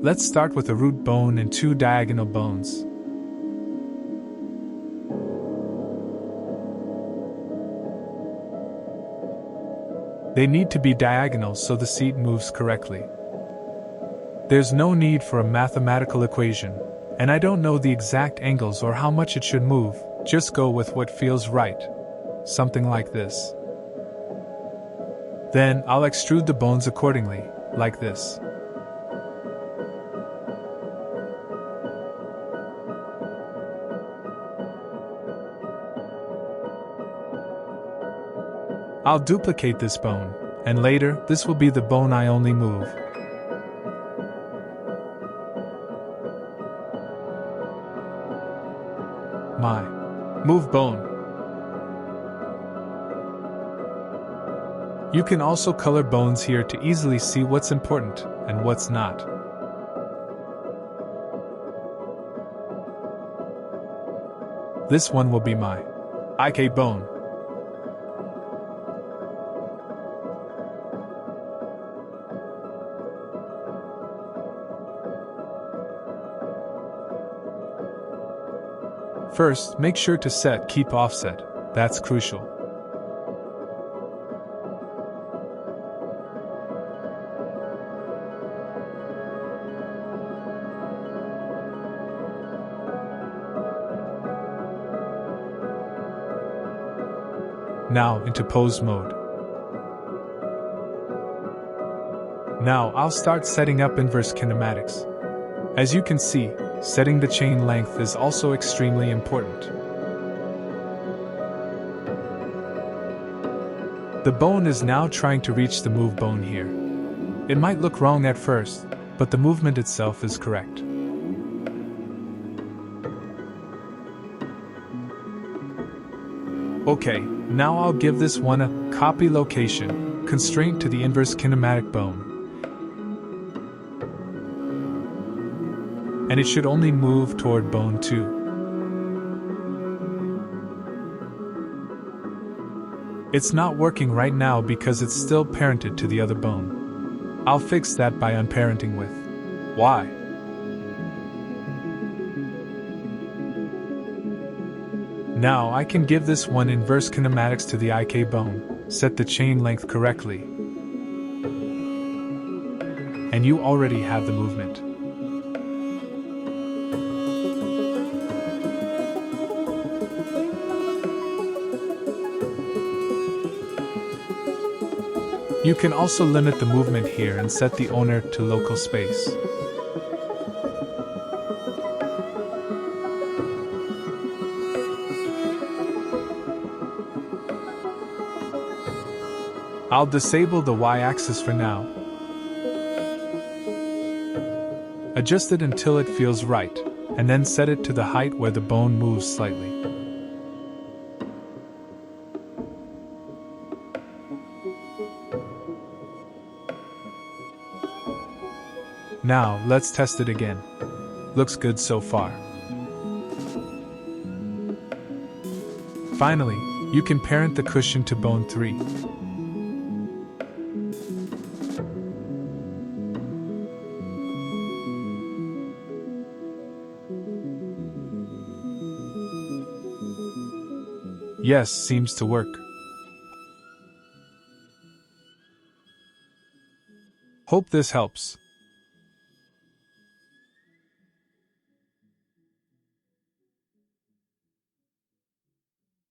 Let's start with a root bone and two diagonal bones. They need to be diagonal so the seed moves correctly. There's no need for a mathematical equation, and I don't know the exact angles or how much it should move, just go with what feels right. Something like this. Then, I'll extrude the bones accordingly, like this. I'll duplicate this bone, and later, this will be the bone I only move. My move bone. You can also color bones here to easily see what's important and what's not. This one will be my IK bone. First, make sure to set keep offset, that's crucial. Now into pose mode. Now I'll start setting up inverse kinematics. As you can see, setting the chain length is also extremely important. The bone is now trying to reach the move bone here. It might look wrong at first, but the movement itself is correct. Okay, now I'll give this one a copy location, constraint to the inverse kinematic bone. And it should only move toward bone 2. It's not working right now because it's still parented to the other bone. I'll fix that by unparenting with Y. Now I can give this one inverse kinematics to the IK bone, set the chain length correctly, and you already have the movement. You can also limit the movement here and set the owner to local space. I'll disable the Y-axis for now. Adjust it until it feels right, and then set it to the height where the bone moves slightly. Now, let's test it again. Looks good so far. Finally, you can parent the cushion to bone 3. Yes, seems to work. Hope this helps.